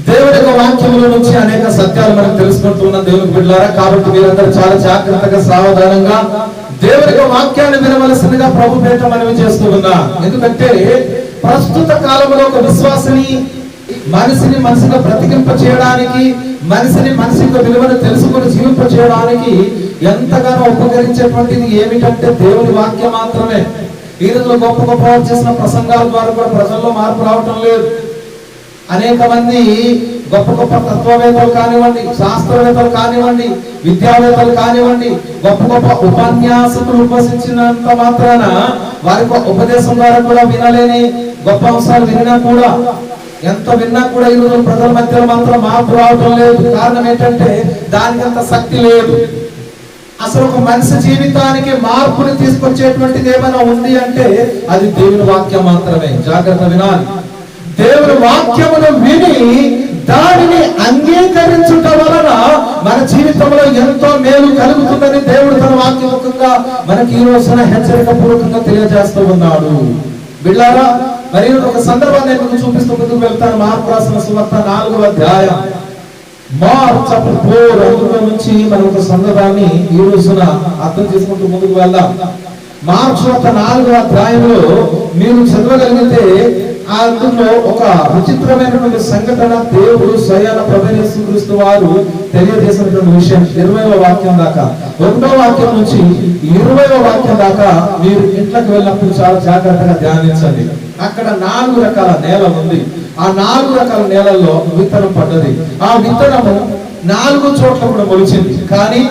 దేవుడి యొక్క వాక్యముల నుంచి అనేక సత్యాలు మనం తెలుసుకుంటున్నాం దేవునికి బిడ్డలారా. కాబట్టి మీరందరూ చాలా జాగ్రత్తగా సావధానంగా దేవుడి యొక్క వాక్యాన్ని వినవలసిందిగా ప్రభు పేట మనవి చేస్తూ ఉన్నా. ఎందుకంటే ప్రస్తుత కాలంలో ఒక విశ్వాసిని మనిషిగా బ్రతికింప చేయడానికి, మనిషి యొక్క విలువను తెలుసుకొని జీవింప చేయడానికి ఎంతగానో ఉపకరించేటువంటిది ఏమిటంటే దేవుని వాక్యం మాత్రమే. ఈ రోజులో గొప్ప గొప్ప చేసిన ప్రసంగాల ద్వారా కూడా ప్రజల్లో మార్పు రావటం లేదు. అనేక మంది గొప్ప గొప్ప తత్వవేత్తలు కానివ్వండి, శాస్త్రవేత్తలు కానివ్వండి, విద్యావేత్తలు కానివ్వండి, గొప్ప గొప్ప ఉపన్యాసకులు ఉపసించినంత మాత్రాన వారి ఉపదేశం ద్వారా కూడా వినలేని గొప్ప అంశాలు విన్నా కూడా, ఎంత విన్నా కూడా ఈ రోజు ప్రజల మధ్యలో మాత్రం మార్పు రావటం లేదు. కారణం ఏంటంటే దానికి అంత శక్తి లేదు. అసలు ఒక మనిషి జీవితానికి మార్పుని తీసుకొచ్చేటువంటిది ఏమైనా ఉంది అంటే అది దేవుని వాక్యం మాత్రమే. జాగ్రత్త వినాలి. దేవుని వాక్యమును విని దానిని అంగీకరించుట వలన మన జీవితంలో ఎంతో మేలు కలుగుతుందని దేవుడు తన వాక్యముఖంగా మనకి ఈ రోజున హెచ్చరిక పూర్వకంగా తెలియజేస్తూ ఉన్నాడు. బిడ్డలారా, మరి ఒక సందర్భాన్ని నేను చూపిస్తూ ముందుకు వెళ్తాను. మార్కు రాసిన సువార్త 4వ అధ్యాయం మార్క్ చాప్టర్ 4 అందులో నుంచి మనం ఒక సందర్భాన్ని ఈ రోజున అర్థం చేసుకుంటూ ముందుకు వెళ్దాం. మార్కు సువార్త 4వ అధ్యాయంలో మీరు చదవగలిగితే అందులో ఒక విచిత్రమైనటువంటి సంఘటన దేవుడు స్వయాన ప్రభువైన యేసుక్రీస్తు వారు తెలియజేసినటువంటి విషయం 20వ వాక్యం దాకా, 1వ వాక్యం నుంచి 20వ వాక్యం దాకా మీరు ఇంట్లోకి వెళ్ళినప్పుడు చాలా జాగ్రత్తగా ధ్యానించండి. అక్కడ 4 రకాల నేల ఉంది. ఆ 4 రకాల నేలల్లో విత్తనం పడ్డది. ఆ విత్తనము 4 చోట్ల కూడా మొలిచింది. కానీ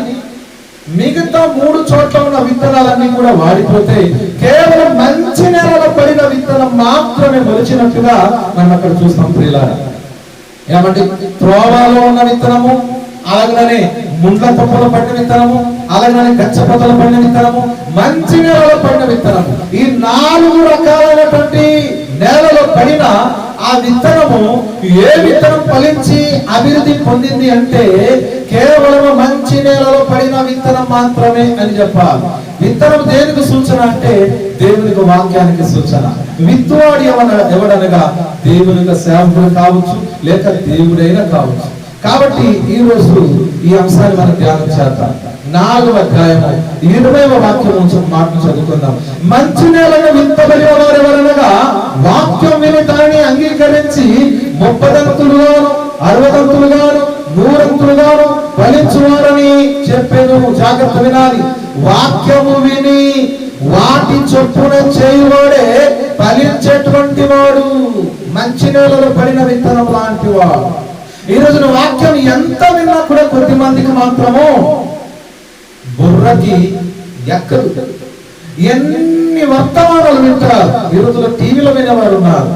మిగతా 3 చోట్ల ఉన్న విత్తనాలన్నీ కూడా వాడిపోతే కేవలం మంచి నేలలో పడిన విత్తనం మాత్రమే మొలిచినట్టుగా మనం అక్కడ చూస్తాం. ప్రియులారా, ఏమంటే త్రోవలో ఉన్న విత్తనము, అలాగనే ముండ్ల తొప్పలో పడిన విత్తనము, అలాగనే గచ్చపొదలు పడిన విత్తనము, మంచి నేలలో పడిన విత్తనము, ఈ 4 రకాలైనటువంటి నేలలో పడిన ఆ విత్తనము ఏ విత్తనం ఫలించి అభివృద్ధి పొందింది అంటే కేవలం మంచి నేలలో పడిన విత్తనం మాత్రమే అని చెప్పాలి. విత్తనం దేనికి సూచన అంటే దేవునికి వాక్యానికి సూచన. విత్తువాడు ఎవడనగా దేవునికి సేవకుడు కావచ్చు, లేక దేవుడైనా కావచ్చు. కాబట్టి ఈ రోజు ఈ అంశాన్ని మనం ధ్యానం చేద్దాం. 4వ అధ్యాయము 20వ వాక్యం నుంచి మాటలు చదువుకుందాం. మంచి నేలను విత్తబడిన వారు ఎవరనగా వాక్యం విని దానిని అంగీకరించి 30దంతులుగాను 60దంతులుగాను 100దంతులుగాను ఫలించువారని చెప్పేను. జాగ్రత్త వినాలి. వాక్యము విని వాటి చొప్పున చేయువాడే ఫలించేటువంటి వాడు, మంచి నేలలో పడిన విత్తనం లాంటి వాడు. ఈ రోజున వాక్యం ఎంత విన్నా కూడా కొద్ది మందికి మాత్రము బుర్రకి ఎక్కదు. ఎన్ని వర్తమానాలు వింటారు. ఈ రోజులో టీవీలో వినేవారు ఉన్నారు,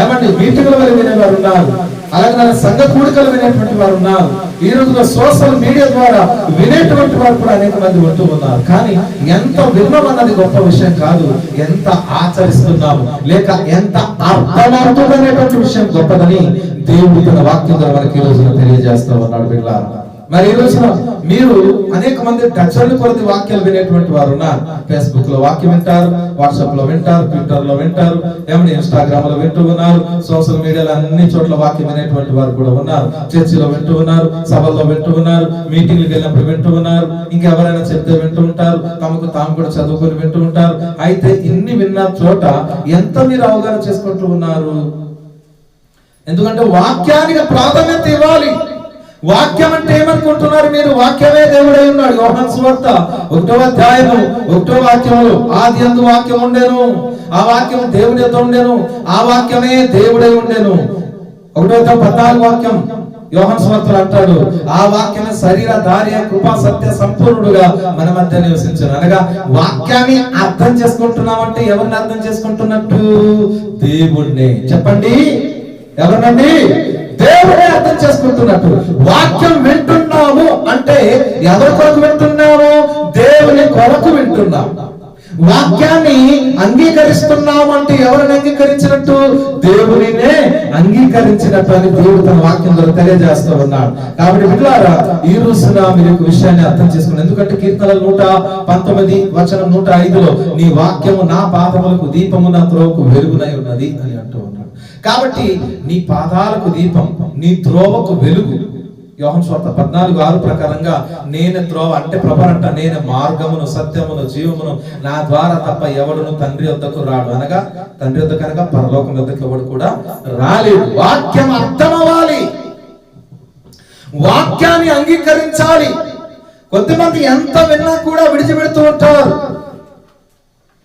ఏమండి మీటింగ్ల వల్ల వినేవారు ఉన్నారు, అలాగే సంఘ కూడికలు వినేటువంటి వారు ఉన్నారు. ఈ రోజులో సోషల్ మీడియా ద్వారా వినేటువంటి వారు కూడా అనేక మంది ఉంటూ ఉన్నారు. కానీ ఎంత విన్నాం అన్నది గొప్ప విషయం కాదు, ఎంత ఆచరిస్తున్నాము లేక ఎంత అర్థమవుతుందనేటువంటి విషయం గొప్పదని దేవుడు తన వాక్యం ద్వారా మనకి ఈ రోజున తెలియజేస్తూ ఉన్నాడు. బిడ్డలారా, మరి ఈ రోజున మీరు అనేక మంది డజన్ల కొలది వాక్యాలు వినేటువంటి వారు ఉన్నారు. ఫేస్బుక్ లో వాక్యం వింటారు, వాట్సాప్ లో వింటారు, ట్విట్టర్ లో వింటారు, ఏమన్నా ఇన్స్టాగ్రామ్ లో వింటూ ఉన్నారు, సోషల్ మీడియాలో అన్ని చోట్ల వాక్యం వినేటువంటి వారు కూడా ఉన్నారు. చర్చిలో వింటూ ఉన్నారు, సభల్లో వింటూ ఉన్నారు, మీటింగ్లకు వెళ్ళినప్పుడు వింటూ ఉన్నారు, ఇంకెవరైనా చెప్తే వింటూ ఉంటారు, తమకు తాము కూడా చదువుకొని వింటూ ఉంటారు. అయితే ఇన్ని విన్న చోట ఎంత మీరు అవగాహన చేసుకుంటూ ఉన్నారు? ఎందుకంటే వాక్యానికి ప్రాధాన్యత ఇవ్వాలి. వాక్యం అంటే ఏమనుకుంటున్నారు మీరు? వాక్యమే దేవుడై ఉన్నాడు. యోహాను సువార్త 1వ అధ్యాయము 1వ వాక్యములో ఆదియందు వాక్యం ఉండెను, ఆ వాక్యం దేవుని యొద్ద ఉండెను, ఆ వాక్యమే దేవుడై ఉండెను. 1:14 వాక్యం యోహాను సువార్తలో అంటాడు, ఆ వాక్యమే శరీరధారి కృపా సత్య సంపూర్ణుడుగా మన మధ్య నివసించును. అనగా వాక్యాన్ని అర్థం చేసుకుంటున్నామంటే ఎవరిని అర్థం చేసుకుంటున్నట్టు? దేవుణ్ణి. చెప్పండి, ఎవరినండి? దేవుడే అర్థం చేసుకుంటున్నట్టు. వాక్యం వింటున్నాము అంటే ఎవరి కొరకు వింటున్నాము? దేవుని కొరకు వింటున్నాము. వాక్యాన్ని అంగీకరిస్తున్నాము అంటే ఎవరిని అంగీకరించినట్టు? దేవునినే అంగీకరించినట్టు అని దేవుడు తన వాక్యం ద్వారా తెలియజేస్తూ ఉన్నాడు. కాబట్టి బిడ్డలారా, ఈ రోజున మీరు ఒక విషయాన్ని అర్థం చేసుకున్నారు. ఎందుకంటే కీర్తనలు 119 వచనం 105లో నీ వాక్యము నా పాదములకు దీపము, నా త్రోవకు వెలుగునై ఉన్నది అని అంటూ ఉన్నాడు. కాబట్టి నీ పాదాలకు దీపం, నీ త్రోవకు వెలుగు. యోహాను సువార్త 14:6 ప్రకారంగా నేను త్రోవ అంటే ప్రభు అంట, నేను మార్గమును సత్యమును జీవమును, నా ద్వారా తప్ప ఎవడును తండ్రి వద్దకు రాడు. అనగా తండ్రి వద్దకు అనగా పరలోకం వద్దకు ఎవడు కూడా రాలేడు. వాక్యం అర్థమవ్వాలి, వాక్యాన్ని అంగీకరించాలి. కొంతమంది ఎంత విన్నా కూడా విడిచిపెడుతూ ఉంటారు.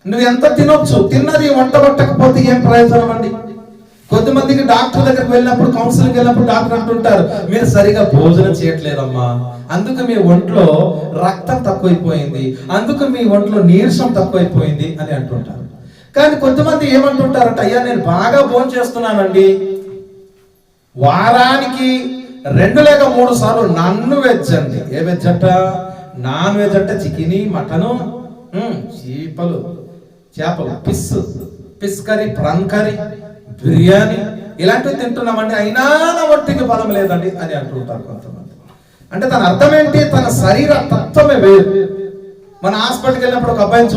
నువ్వు ఎంత తినొచ్చు, తిన్నది వంట పట్టకపోతే ఏం ప్రయోజనం అండి? కొంతమందికి డాక్టర్ దగ్గరికి వెళ్ళినప్పుడు, కౌన్సిలింగ్ వెళ్ళినప్పుడు డాక్టర్ అంటుంటారు, మీరు సరిగా భోజనం చేయట్లేదమ్మా, అందుకు మీ ఒంట్లో రక్తం తక్కువైపోయింది, అందుకు మీ ఒంట్లో నీరసం తక్కువైపోయింది అని అంటుంటారు. కానీ కొంతమంది ఏమంటుంటారంట, అయ్యా నేను బాగా భోజనం చేస్తున్నానండి, వారానికి 2 లేక 3 సార్లు నాన్ వెజ్ అండి. ఏ వెజ్ అంట? నాన్ వెజ్ అంటే చికెన్, మటను, చేపలు, fish curry, prawn curry, biryani ఇలాంటివి తింటున్నామండి, అయినా నా ఒంటికి బలం లేదండి అని అంటుంటారు కొంతమంది. అంటే తన అర్థం ఏంటి? తన శరీర తత్వమే వేరు. మన హాస్పిటల్కి వెళ్ళినప్పుడు ఒక అబ్బాయిని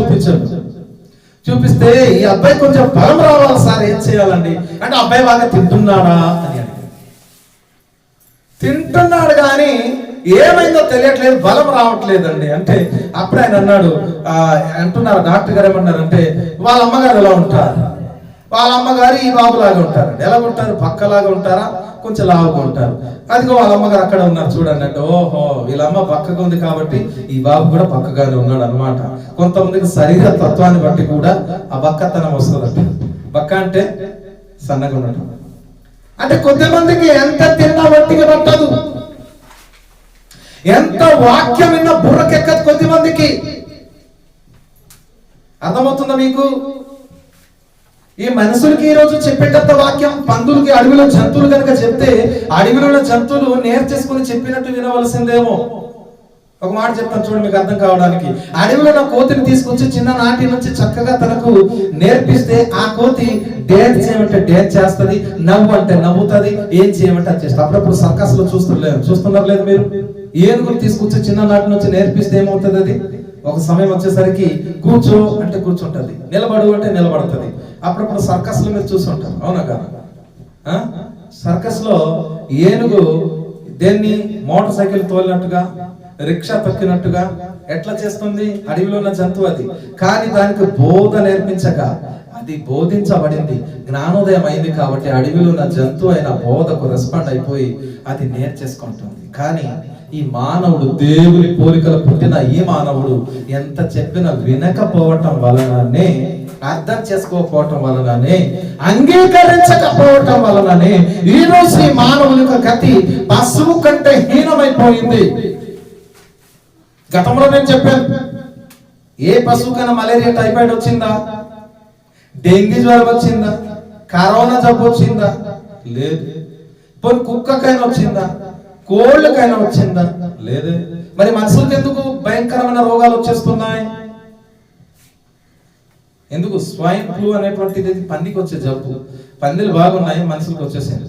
చూపిస్తే ఈ అబ్బాయి కొంచెం బలం రావాలి సార్, ఏం చేయాలండి అంటే, అబ్బాయి బాగా తింటున్నాడా అని అంటే, తింటున్నాడు కానీ ఏమైందో తెలియట్లేదు, బలం రావట్లేదండి అంటే, అప్పుడు ఆయన అన్నాడు, అంటున్నారు డాక్టర్ గారు ఏమన్నారంటే, వాళ్ళ అమ్మగారు ఎలా ఉంటారు? వాళ్ళ అమ్మగారు ఈ బాబులాగా ఉంటారండి. ఎలా ఉంటారు? పక్కలాగా ఉంటారా, కొంచెం లావుగా ఉంటారు. అదిగో వాళ్ళ అమ్మగారు అక్కడ ఉన్నారు చూడండి అంటే, ఓహో వీళ్ళ అమ్మ పక్కగా ఉంది కాబట్టి ఈ బాబు కూడా పక్కగానే ఉన్నాడు అనమాట. కొంతమందికి శరీర తత్వాన్ని బట్టి కూడా ఆ బక్కతనం వస్తుందంట. బక్క అంటే సన్నగా ఉండటం. అంటే కొంతమందికి ఎంత తిన్నా ఒంటికి పట్టదు, ఎంత వాక్యం విన్నా బుర్రకెక్కదు కొద్దిమందికి. అర్థమవుతుందా మీకు? ఈ మనుషులకి ఈ రోజు చెప్పేటంత వాక్యం పందులకి, అడవిలో జంతువులు కనుక చెప్తే అడవిలో జంతువులు నేర్చేసుకుని చెప్పినట్టు వినవలసిందేమో. ఒక మాట చెప్తాను చూడండి మీకు అర్థం కావడానికి. అడవిలో నా కోతిని తీసుకొచ్చి చిన్న నాటి నుంచి చక్కగా తనకు నేర్పిస్తే ఆ కోతి డ్యాన్స్ చేయమంటే డ్యాన్స్ చేస్తుంది, నవ్వు అంటే నవ్వుతుంది, ఏం చేయమంటే అది చేస్తుంది. అప్పుడప్పుడు సర్కస్ లో చూస్తున్నారు లేదు మీరు? ఏనుగులు తీసుకొచ్చి చిన్న నాటి నుంచి నేర్పిస్తే ఏమవుతుంది? అది ఒక సమయం వచ్చేసరికి కూర్చో అంటే కూర్చుంటది, నిలబడు అంటే నిలబడుతుంది. అప్పుడప్పుడు సర్కస్ లో మీరు చూస్తుంటారు, అవునా కదా? సర్కస్ లో ఏనుగు దేన్ని మోటార్ సైకిల్ తోలినట్టుగా, రిక్షా తొక్కినట్టుగా ఎట్లా చేస్తుంది? అడవిలో ఉన్న జంతువు అది. కానీ దానికి బోధ నేర్పించగా అది బోధించబడింది, జ్ఞానోదయం అయింది కాబట్టి అడవిలో ఉన్న జంతువు అయిన బోధకు రెస్పాండ్ అయిపోయి అది నేర్చేసుకుంటుంది. కానీ ఈ మానవుడు, దేవుని పోలికలు పుట్టిన ఈ మానవుడు ఎంత చెప్పినా వినకపోవటం వలననే, అర్థం చేసుకోకపోవటం వలననే, అంగీకరించకపోవటం వలననే ఈ రోజు ఈ మానవుని యొక్క గతి పశువు కంటే హీనమైపోయింది. గతంలో నేను చెప్పాను, ఏ పశువుకైనా మలేరియా, టైఫాయిడ్ వచ్చిందా? డెంగీ జ్వరం వచ్చిందా? కరోనా జబ్బు వచ్చిందా? లేదు. పోనీ కుక్కకైనా వచ్చిందా? కోళ్ళకైనా వచ్చిందా? లేదు. మరి మనుషులకు ఎందుకు భయంకరమైన రోగాలు వచ్చేస్తున్నాయి? ఎందుకు? స్వైన్ ఫ్లూ అనేటువంటిది పందికి వచ్చే జబ్బు. పందిలు బాగున్నాయి, మనుషులకు వచ్చేసింది.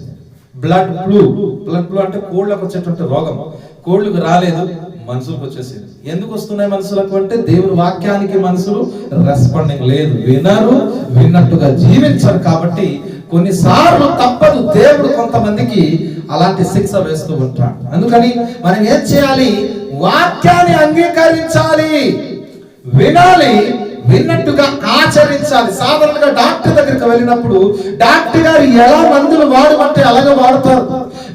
బ్లడ్ ఫ్లూ అంటే కోళ్ళకు వచ్చేటువంటి రోగం. కోళ్ళకు రాలేదు, మనుషులకు వచ్చేసింది. ఎందుకు వస్తున్నాయి మనుషులకు అంటే, దేవుని వాక్యానికి మనుషులు రెస్పాండింగ్ లేదు, వినరు, విన్నట్టుగా జీవించరు. కాబట్టి కొన్నిసార్లు తప్పదు, దేవుడు కొంతమందికి అలాంటి శిక్ష వేస్తూ ఉంటాడు. అందుకని మనం ఏం చేయాలి? వాక్యాన్ని అంగీకరించాలి, వినాలి, విన్నట్టుగా ఆచరించాలి. సాధారణంగా డాక్టర్ దగ్గరికి వెళ్ళినప్పుడు డాక్టర్ గారు ఎలా మందులు వాడమంటే అలాగే వాడతారు.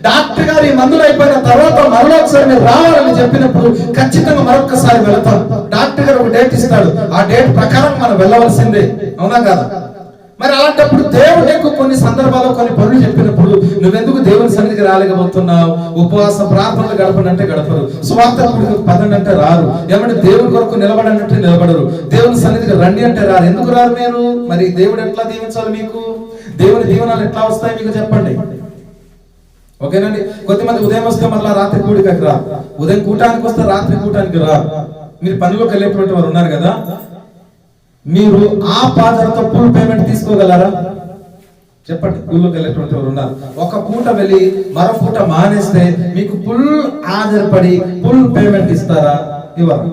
డాక్టర్ గారు ఈ మందులు అయిపోయిన తర్వాత మరొకసారి మీరు రావాలని చెప్పినప్పుడు ఖచ్చితంగా మరొకసారి వెళతాం. డాక్టర్ గారు ఒక డేట్ ఇస్తాడు, ఆ డేట్ ప్రకారం మనం వెళ్ళవలసిందే, అవునా కదా? మరి అలాంటప్పుడు దేవుడు నీకు కొన్ని సందర్భాల్లో కొన్ని పనులు చెప్పినప్పుడు నువ్వెందుకు దేవుని సన్నిధికి రాలేకపోతున్నావు? ఉపవాస ప్రార్థనలు గడపనంటే గడపరు, సువార్త పదండి అంటే రారు, ఏమంటే దేవుని కొరకు నిలబడనంటే నిలబడరు, దేవుని సన్నిధికి రండి అంటే రారు. ఎందుకు రారు మీరు? మరి దేవుడు ఎట్లా దీవించాలి? మీకు దేవుని దీవెనలు ఎట్లా వస్తాయి మీకు చెప్పండి. ఓకేనండి? కొద్దిమంది ఉదయం వస్తే మళ్ళీ రాత్రి కూడికకి రా, ఉదయం కూటానికి వస్తే రాత్రి కూటానికి రా. మీరు పనిలోకి వెళ్ళేటువంటి వారు ఉన్నారు కదా, మీరు ఆ పాదరతో ఫుల్ పేమెంట్ తీసుకోగలరా? చెప్పండి, కూలికి వెళ్ళేటువంటి వారు ఉన్నారు. ఒక పూట వెళ్ళి మరో పూట మానేస్తే మీకు ఫుల్ ఆధారపడి ఫుల్ పేమెంట్ ఇస్తారా? ఇవ్వరు.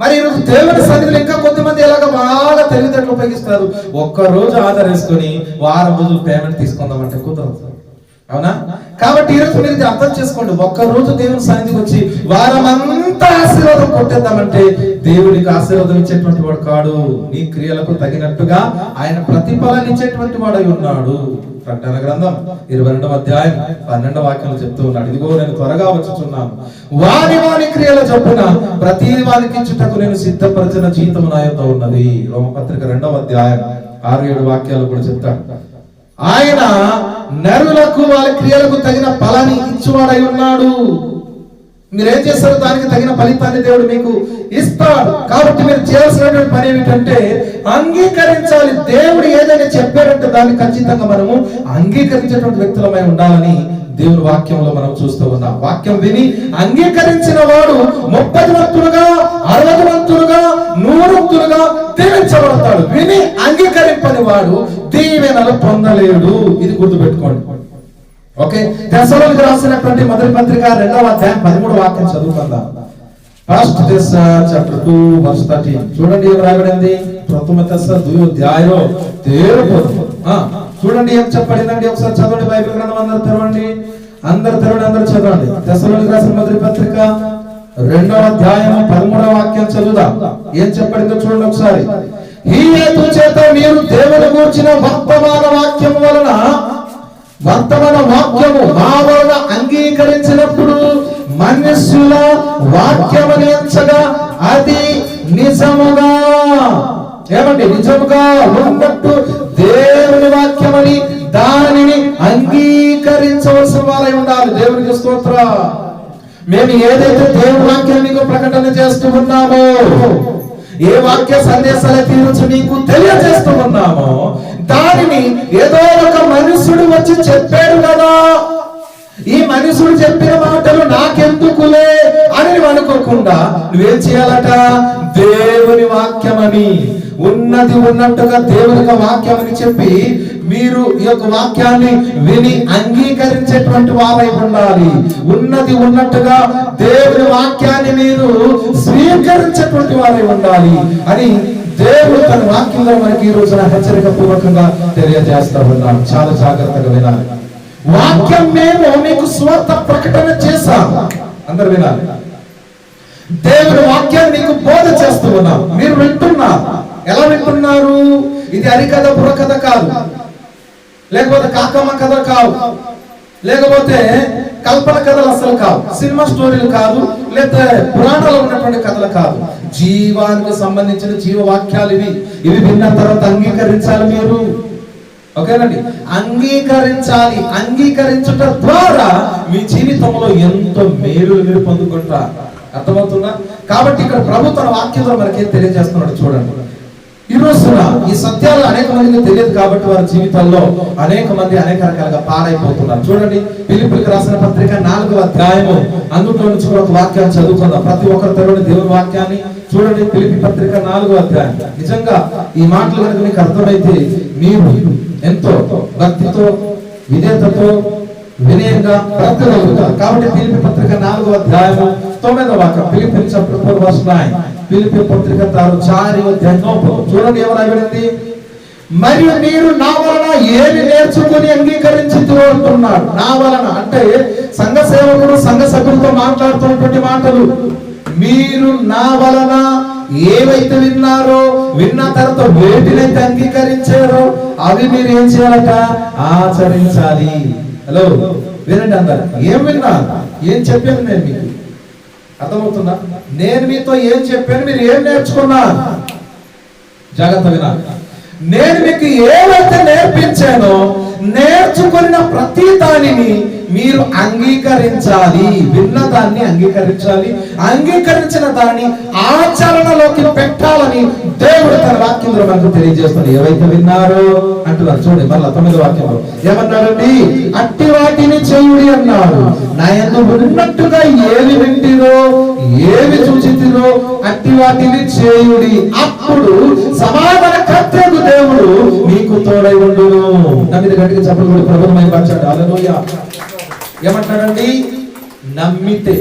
మరి ఈరోజు దేవుని సన్నిధిలో ఇంకా కొంతమంది ఎలాగ బాగా తెలివితేటలు ఉపయోగిస్తారు. ఒక్క రోజు ఆధార్ వేసుకొని వారం రోజులు పేమెంట్ తీసుకుందామంటే కుదరదు. అవునా? కాబట్టి ఈరోజు మీరు అర్థం చేసుకోండి, ఒక్క రోజు దేవుని సన్నిధికి వచ్చి వారం అంతా ఆశీర్వాదం కొట్టేద్దామంటే దేవుడికి ఆశీర్వాదం ఇచ్చేటువంటి వాడు కాడు. నీ క్రియలకు తగినట్టుగా ఆయన ప్రతిఫలాన్ని ఇచ్చేటువంటి వాడై ఉన్నాడు. ప్రకటన గ్రంథం 22వ అధ్యాయం 12వ వాక్యంలో చెప్తూ ఉన్నాడు, ఇదిగో నేను త్వరగా వచ్చుచున్నాను, వాని వాని క్రియల చొప్పున ప్రతి వానికి ఇచ్చుటకు నేను సిద్ధపరిచిన జీతము నా యొద్ద ఉన్నది. రోమపత్రిక 2వ అధ్యాయం 6-7 వాక్యాలు కూడా చెప్తాడు. ఆయన నరులకు వాళ్ళ క్రియలకు తగిన ఫలాన్ని ఇచ్చువాడై ఉన్నాడు. మీరేం చేస్తారో దానికి తగిన ఫలితాన్ని దేవుడు మీకు ఇస్తాడు. కాబట్టి మీరు చేయాల్సినటువంటి పని ఏమిటంటే అంగీకరించాలి. దేవుడు ఏదైనా చెప్పారంటే దాన్ని ఖచ్చితంగా మనము అంగీకరించేటువంటి వ్యక్తులమై ఉండాలని దేవుని వాక్యంలో మనం చూస్తూ ఉన్నాం. వాక్యం విని అంగీకరించిన వాడు 30 వంతులుగా 60 వంతులుగా 100 వంతులుగా దీవించబడతాడు. విని అంగీకరింపని వాడు దీవెనలు పొందలేడు. ఇది గుర్తుపెట్టుకోండి. ఓకే, తెస్సలోనికీయులకు రాసినటువంటి మొదటి పత్రిక 2వ అధ్యాయం 13వ వాక్యం చదువుకుందాం. First Thessalonians chapter 2 verse 13. చూడండి ఏం రాయబడింది. ప్రథమ తెస్స 2వ అధ్యాయంలో చూడండి ఏం చెప్పబడిందండి. ఒకసారి చదవండి, బైబిల్ గ్రంథం అందరూ తెరవండి, అందరూ చదవండి. తెస్సలోనికీయులకు రాసిన మొదటి పత్రిక 2వ అధ్యాయం 13వ వాక్యం చదువుదాం. ఏం చెప్పబడిందో చూడండి ఒకసారి. ఈ హేతు చేత మీరు దేవుని గూర్చిన వర్తమాన వాక్యము మా వలన అంగీకరించినప్పుడు మనుష్యుల వాక్యమని ఎంచగా అది నిజముగా, ఏమండి, నిజముగా ఉన్నట్టు దేవుని వాక్యమని దానిని అంగీకరించవలసిన వారై ఉండాలి. దేవునికి స్తోత్రం. మేము ఏదైతే దేవుని వాక్యాన్ని మీకు ప్రకటన చేస్తూ ఉన్నామో, ఏ వాక్య సందేశాల తీర్చి మీకు తెలియజేస్తూ ఉన్నామో, దానిని ఏదో ఒక మనుషుడు వచ్చి చెప్పాడు కదా, ఈ మనుషుడు చెప్పిన మాటలు నాకెందుకులే అని నువ్వు అనుకోకుండా నువ్వేం చేయాలట? దేవుని వాక్యమని, ఉన్నది ఉన్నట్టుగా దేవుని వాక్యమని చెప్పి మీరు ఈ యొక్క వాక్యాన్ని విని అంగీకరించేటువంటి వారై ఉండాలి. ఉన్నది ఉన్నట్టుగా దేవుని వాక్యాన్ని మీరు స్వీకరించేటువంటి వారై ఉండాలి అని దేవుడు తన వాక్యంలో మనకి ఈ రోజున హెచ్చరిక పూర్వకంగా తెలియజేస్తా ఉన్నాం. చాలా జాగ్రత్తగా వినాలి. వాక్యం మేము మీకు స్వార్థ ప్రకటన చేశాం. అందరు వినాలి. దేవుని వాక్యాన్ని మీకు బోధ చేస్తూ ఉన్నాం. మీరు వింటున్నారు. ఎలా వింటున్నారు? ఇది హరికథ బుర్రకథ కాదు, లేకపోతే కాకమ్మ కథ కాదు, లేకపోతే కల్పన కథలు అసలు కాదు, సినిమా స్టోరీలు కాదు, లేదా పురాణాలు ఉన్నటువంటి కథలు కాదు. జీవానికి సంబంధించిన జీవవాక్యాలు ఇవి విన్న తర్వాత అంగీకరించాలి మీరు. ఓకేనండి, అంగీకరించాలి. అంగీకరించుట ద్వారా మీ జీవితంలో ఎంతో మేలు మీరు పొందుకుంటారు. అర్థమవుతుందా? కాబట్టి ఇక్కడ ప్రభు తన వాక్యంలో మనకేం తెలియజేస్తున్నాడు చూడండి. ఈ రోజున ఈ సత్యాలు అనేక మందికి తెలియదు కాబట్టి వారి జీవితాల్లో అనేక మంది అనేక రకాలుగా పాడైపోతున్నారు. చూడండి, ఫిలిప్పీయులకు రాసిన పత్రిక 4వ అధ్యాయము అందులో నుంచి ఒక వాక్యాన్ని చదువుకుందాం. ప్రతి ఒక్కరు తెరవని దేవుని వాక్యాన్ని చూడండి. ఫిలిప్పీ పత్రిక 4వ అధ్యాయం. నిజంగా ఈ మాటలు కనుక మీకు అర్థమైతే మీరు ఎంతో భక్తితో విధేయతతో వినయంగా బ్రతకగలుగుతారు. కాబట్టి ఫిలిప్పీ పత్రిక 4వ అధ్యాయము 9వ వాక్యం. ఫిలిప్పీయులకు chapter 4 verse 9. ఫిలిప్పీ పత్రిక 4వ అధ్యాయం చూడండి ఏమని రాయబడింది. మరియు మీరు నా వలన ఏమి నేర్చుకుని అంగీకరించితిరో అంటున్నాడు. నా వలన అంటే సంఘ సేవకుడు సంఘ సభ్యులతో మాట్లాడుతున్నటువంటి మాటలు. మీరు నా వలన ఏవైతే విన్నారో, విన్న తర్వాత వేటినైతే అంగీకరించారో అవి మీరు ఏం చేయాలట? ఆచరించాలి. హలో, వినండి అందరు. ఏం విన్నారు? ఏం చెప్పాను నేను మీకు? అర్థమవుతుందా? నేను మీతో ఏం చెప్పాను, మీరు ఏం నేర్చుకున్నారు? జాగ్రత్త వినాలి. నేను మీకు ఏవైతే నేర్పించానో నేర్చుకున్న ప్రతి దానిని మీరు అంగీకరించాలి. విన్న దాన్ని అంగీకరించాలి, అంగీకరించిన దాన్ని ఆచరణలోకి పెట్టాలని దేవుడు తన వాక్యంలో మనకు తెలియజేస్తుంది. ఏవైతే విన్నారో అంటున్నారు. చూడండి మళ్ళీ 9వ వాక్యంలో ఏమన్నారండి? అట్టి వాటిని చేయుడి అన్నారు. నా యందు ఉన్నట్టుగా ఏవి వింటిరో ఏవి చూచితిరో అట్టి వాటిని చేయుడి, అప్పుడు సమాధానకర్తయగు దేవుడు మీకు తోడై ఉండును. నా మీద గట్టిగా చప్పట్లు కొట్టి ప్రభువుని మహిమపరచండి. హల్లెలూయా. ఏమంటాడండి? నమ్మితే.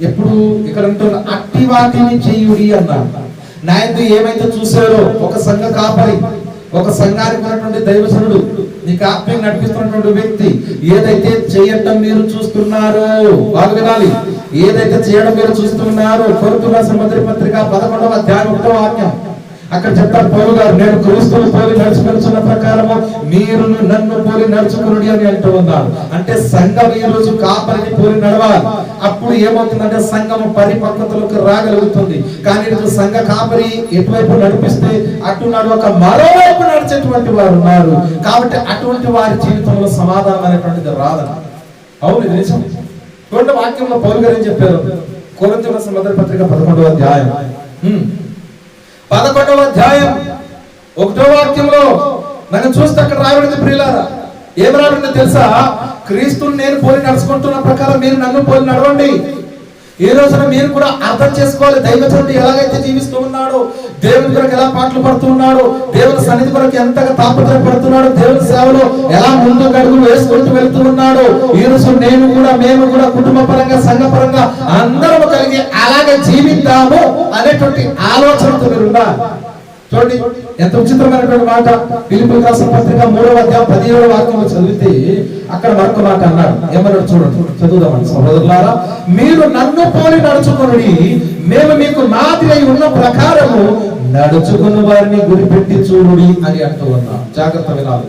ఎప్పుడు ఇక్కడ అంటున్న అట్టి వాటిని చేయుడి అన్నాడు. నా యందు ఏమైతే చూసారో, ఒక సంఘ కాపరి, ఒక సంఘానికి ఉన్నటువంటి దైవజనుడు, నీకు ఆత్మీయంగా నడిపిస్తున్నటువంటి వ్యక్తి ఏదైతే చేయటం మీరు చూస్తున్నారో, బాగా వినాలి, ఏదైతే చేయడం మీరు చూస్తున్నారో. కొరింథీయులకు రాసిన మొదటి పత్రిక 11వ అధ్యాయం 1వ వాక్యం అక్కడ చెప్తారు పౌలు గారు, నేను క్రీస్తును పోలి నడుచుకొనుచున్న ప్రకారము మీరు నన్ను పోలి నడుచుకునుడి అని అంటూ ఉన్నారు. అంటే సంఘం ఈ రోజు కాపరిని పోలి నడవాలి. అప్పుడు ఏమవుతుందంటే సంఘము పరిపక్వతలకు రాగలుగుతుంది. కానీ ఈరోజు సంఘ కాపరి ఎటువైపు నడిపిస్తే అటు నడవక మరోవైపు నడిచేటువంటి వారు ఉన్నారు. కాబట్టి అటువంటి వారి జీవితంలో సమాధానం అనేటువంటిది రాదని. అవును, ఇది నిజం. చూడండి వాక్యంలో పౌలు గారు ఏం చెప్పారు? కొరింథీయులకు రాసిన మొదటి పత్రిక 11వ అధ్యాయం 11వ అధ్యాయం 1వ వాక్యంలో మనం చూస్తే అక్కడ రాయబడింది ప్రియులారా. ఏం రాయబడిందో తెలుసా? క్రీస్తుని నేను పోలి నడుచుకుంటున్న ప్రకారం మీరు నన్ను పోలి నడవండి. ఈ రోజున మీరు కూడా అర్థం చేసుకోవాలి. దైవజనుడు ఎలాగైతే జీవిస్తూ ఉన్నాడో, దేవుని కొరకు ఎలా పాటలు పడుతూ ఉన్నాడో, దేవుని సన్నిధి కొరకు ఎంతగా తాపత్రయపడుతున్నాడో, దేవుని సేవలో ఎలా ముందు అడుగులు వేసుకుంటూ వెళ్తూ ఉన్నాడో, ఈ రోజు నేను కూడా, మేము కూడా కుటుంబ పరంగా, సంఘ పరంగా అందరము కలిగి అలాగే జీవిద్దాము అనేటువంటి ఆలోచనతో మీరు ఉన్నారు. చూడండి ఎంత విచిత్రమైనటువంటి మాట. ఫిలిప్పీయులకు రాసిన పత్రిక 3వ అధ్యాయం 17వ వాక్యంలో చదివితే అక్కడ మరొక మాట అన్నాడు. ఏమన్నాడు చూడండి, చదువుదామని. సహోదరులారా, మీరు నన్ను పోలి నడుచుకొనుడి, మేము మీకు మాదిరి అయి ఉన్న ప్రకారము నడుచుకున్న వారిని గురిపెట్టి చూడుడి అని అంటూ ఉన్నాం. జాగ్రత్త వినాలి.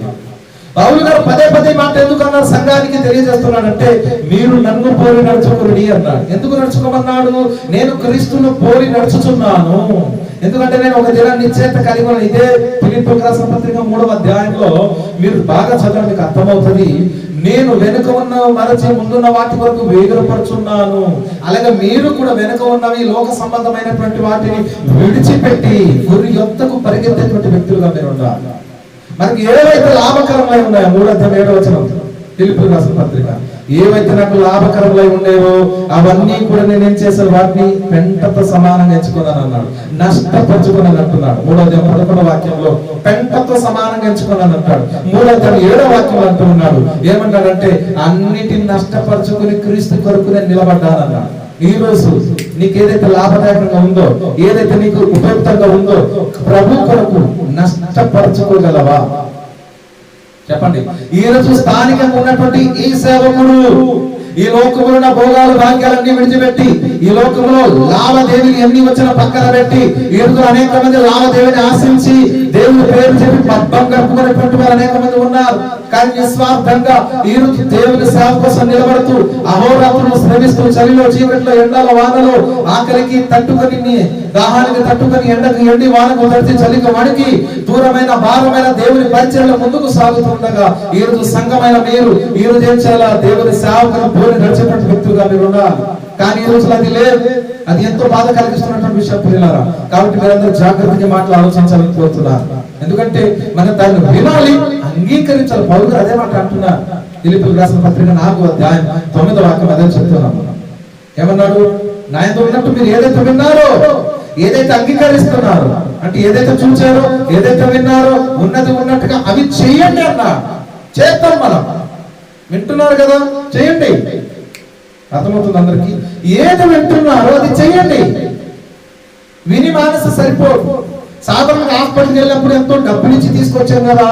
పౌలు గారు పదే పదే మాట ఎందుకు అన్నారు? సంఘానికి తెలియజేస్తున్నాడంటే మీరు నన్ను పోలి నడుచుకుని అన్నాడు. ఎందుకు నడుచుకోమన్నాడు? నేను క్రీస్తును పోలి నడుచుచున్నాను. ఎందుకంటే నేను ఒక దినాన్ని నిశ్చయిత కలిగి ఉన్నాను. ఇదే ఫిలిప్పీయులకు రాసిన పత్రిక 3వ అధ్యాయంలో మీరు బాగా చదవండి, మీకు అర్థమవుతుంది. నేను వెనుక ఉన్న మరచి ముందున్న వాటి వరకు వేగురపడుచున్నాను. అలాగే మీరు కూడా వెనుక ఉన్నవి లోక సంబంధమైనటువంటి వాటిని విడిచిపెట్టి గురి యొద్దకు పరిగెత్తేటువంటి వ్యక్తులుగా మీరు ఉండాలి. మనకి ఏవైతే లాభకరమై ఉన్నాయో 3వ అధ్యాయం 7వ వచనం ఫిలిప్పీయులకు రాసిన పత్రిక, ఏవైతే నాకు లాభకరమై ఉండేవో అవన్నీ కూడా నేనేం చేశాను? వాటిని పెంటతో సమానంగా ఎంచుకున్నాను అన్నాడు. నష్టపరుచుకున్నాను అంటున్నాడు. 3వ అధ్యాయం 11వ వాక్యంలో పెంటతో సమానంగా ఎంచుకున్నాను అంటాడు. 3వ అధ్యాయం 7వ వాక్యంలో అంటున్నాడు. ఏమన్నాడంటే అన్నిటిని నష్టపరుచుకుని క్రీస్తు కొరకు నేను నిలబడ్డానన్నాడు. ఈ రోజు నీకు ఏదైతే లాభదాయకంగా ఉందో, ఏదైతే నీకు ఉపయుక్తంగా ఉందో, ప్రభు కొరకు నష్టపరచుకోగలవా? చెప్పండి. ఈ రోజు స్థానికంగా ఉన్నటువంటి ఈ సేవకుడు ఈ లోకములో ఉన్న భోగాలు భాగ్యాలన్నీ విడిచిపెట్టి, ఈ లోకంలో లావాదేవీలు ఎన్ని వచ్చిన పక్కన పెట్టి, ఈ రోజు అనేక మంది లావాదేవీని ఆశించి దేవుని పేరు చెప్పి పబ్బం గడుపుకునేటువంటి వారు అనేక మంది ఉన్నారు. కానీ నిస్వార్థంగా ఈ రోజు దేవుని సేవ కోసం నిలబడుతూ అహోరాత్రులు శ్రమిస్తూ, చలిలో చీకట్లో ఎండలో వానలో ఆకలికి తట్టుకొని, దాహానికి తట్టుకొని, ఎండకు ఎండి వానకు తడిచి చలికి వణికి దూరమైన భారమైన దేవుని పరిచయంలో ముందుకు సాగుతుండగా ఈ రోజు సంఘమైన మీరు ఈ రోజు ఏం చేయాలా? దేవుని సేవకులు పోలి నడిచేటువంటి వ్యక్తులుగా మీరు ఉండాలి. కానీ ఈ రోజులు అది లేదు. అది ఎంతో బాధ కలిగిస్తున్నటువంటి విషయం ప్రియులారా. కాబట్టి మీరందరూ జాగ్రత్తగా మాటలు ఆలోచించాలని కోరుతున్నారు. ఎందుకంటే మనం దాన్ని వినాలి, అంగీకరించాలి. పౌలు గారు అదే మాట అంటున్నారు. ఫిలిప్పీయులకు రాసిన పత్రిక 4వ అధ్యాయం 9వ వాక్యం అదే చెప్తున్నాము. ఏమన్నాడు? నా యందు ఉన్నట్టు మీరు ఏదైతే విన్నారో, ఏదైతే అంగీకరిస్తున్నారో, అంటే ఏదైతే చూచారో, ఏదైతే విన్నారో ఉన్నది ఉన్నట్టుగా అవి చేయండి అన్నా. చేద్దాం. మనం వింటున్నారు కదా, చేయండి. అర్థమవుతుంది అందరికి. ఏది వింటున్నారో అది చేయండి. విని మానస సరిపోదు. సాధారణంగా హాస్పిటల్కి వెళ్ళినప్పుడు ఎంతో డబ్బులు ఇచ్చి తీసుకొచ్చాం కదా,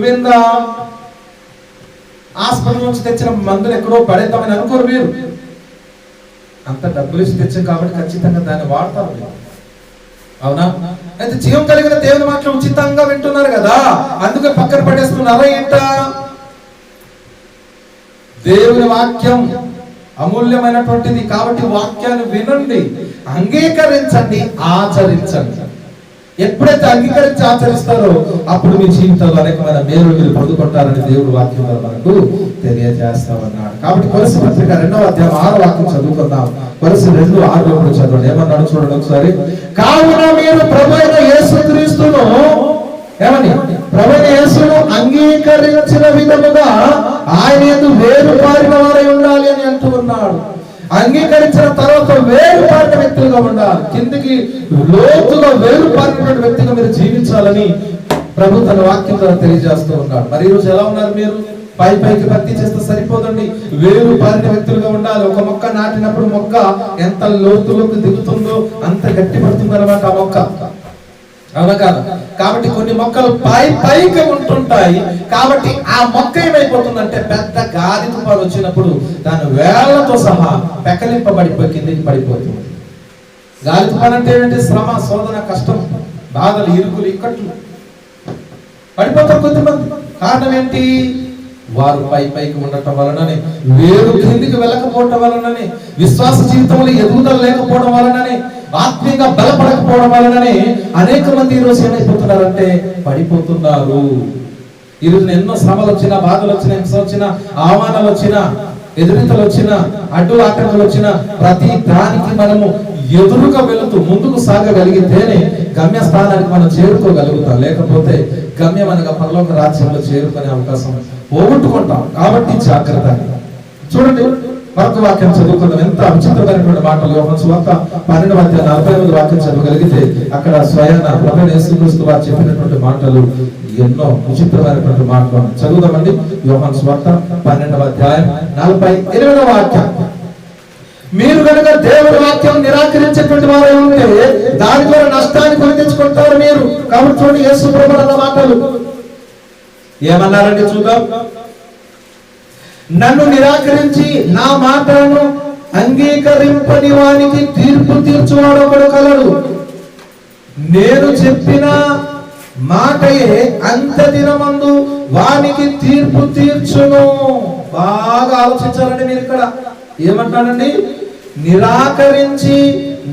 విందా హాస్పిటల్ నుంచి తెచ్చిన మందులు ఎక్కడో పడేద్దామని అనుకోరు మీరు. అంత డబ్బులు ఇచ్చి తెచ్చాం కాబట్టి ఖచ్చితంగా దాన్ని వాడతారు మీరు. అవునా? అయితే జీవం కలిగిన దేవుని మాటలు ఉచితంగా వింటున్నారు కదా, అందుకే పక్కన పడేస్తున్నారా ఏంటా? దేవుని వాక్యం అమూల్యమైనటువంటిది. కాబట్టి వాక్యాన్ని వినండి, అంగీకరించండి, ఆచరించండి. ఎప్పుడైతే అంగీకరించి ఆచరిస్తారో అప్పుడు మీ జీవితంలో అనేకమైన మేలు మీరు పొందుకుంటారని దేవుడు వాక్యంలో మనకు తెలియజేస్తామన్నాడు. కాబట్టి కొలస్సీ పత్రిక 2వ అధ్యాయం 6వ వాక్యం చదువుకుందాం. కొలస్సీ 2:6 చదవండి. ఏమన్నాడు చూడండి ఒకసారి. కావున మీరు ప్రభువైన యేసుక్రీస్తును ఏమని ప్రభువైన యేసును అంగీకరించిన విధముగా ఆయన యందు వేరుపారిన వారై ఉండాలి అని అంటూ ఉన్నాడు. అంగీకరించిన తర్వాత వేరుపారిన వ్యక్తులుగా ఉండాలి. కిందికి లోతుగా వేరుపారినటువంటి వ్యక్తిగా మీరు జీవించాలని ప్రభు తన వాక్యం ద్వారా తెలియజేస్తూ ఉన్నాడు. మరి ఈరోజు ఎలా ఉన్నారు మీరు? పైకి భక్తి చేస్తే సరిపోదండి, వేరు పారిన వ్యక్తులుగా ఉండాలి. ఒక మొక్క నాటినప్పుడు మొక్క ఎంత లోతులోకి దిగుతుందో అంత గట్టి పడుతుంది అనమాట ఆ మొక్క, అవునా కాదు? కాబట్టి కొన్ని మొక్కలు పైకి ఉంటుంటాయి. కాబట్టి ఆ మొక్క ఏమైపోతుందంటే పెద్ద గాలి తుఫాను వచ్చినప్పుడు దాని వేళ్లతో సహా పెకలింపబడిపోయి కిందికి పడిపోతుంది. గాలి తుఫాను అంటే ఏంటంటే శ్రమ, శోధన, కష్టం, బాధలు, ఇరుకులు, ఇక్కట్లు పడిపోతారు కొంతమంది. కారణం ఏంటి? వారు పైకి ఉండటం వలననే, వేరు కిందికి వెళ్ళకపోవటం వలననే, విశ్వాస జీవితంలో ఎదుగుదల లేకపోవడం వలననే, ఆత్మీయంగా బలపడకపోవడం వలననే అనేక మంది ఈరోజు ఏమైపోతున్నారంటే పడిపోతున్నారు. ఈరోజు ఎన్నో శ్రమలు వచ్చినా, బాధలు వచ్చినా, హింస వచ్చినా, అవమానాలు వచ్చినా, ఎదురితలు వచ్చినా, అడ్డు ఆటంకాలు వచ్చినా ప్రతి దానికి మనము ఎదురుగా వెళుతూ ముందుకు సాగగలిగితేనే గమ్యస్థానానికి మనం చేరుకోగలుగుతాం. లేకపోతే గమ్యం అనగా పరలోక రాజ్యంలో చేరుకునే అవకాశం పోగొట్టుకుంటాం. కాబట్టి జాగ్రత్త. చూడండి మరొక వాక్యం చదువుకుందాం. ఎంత విచిత్రమైనటువంటి మాటలు. యోహాను సువార్త 12వ అధ్యాయం 48వ వాక్యం చదవగలిగితే అక్కడ స్వయాన ప్రభువైన యేసుక్రీస్తు వారు చెప్పినటువంటి మాటలు ఎన్నో విచిత్రమైనటువంటి మాటలు చదువుదామండి. యోహాను సువార్త 12వ అధ్యాయం 48వ వాక్యం. మీరు కనుక దేవుని వాక్యం నిరాకరించేటువంటి వారు ఉంటే దాని ద్వారా నష్టాన్ని కొని తెచ్చుకుంటారు మీరు. కాబట్టి చూడండి యేసు ప్రభువు అన్న మాటలు ఏమన్నారండి చూద్దాం. నన్ను నిరాకరించి నా మాటలను అంగీకరింపని వానికి తీర్పు తీర్చువాడు ఒకడు కలడు. నేను చెప్పిన మాటయే అంత దినమందు వానికి తీర్పు తీర్చును. బాగా ఆలోచించాలండి మీరు. ఇక్కడ ఏమంటానండి? నిరాకరించి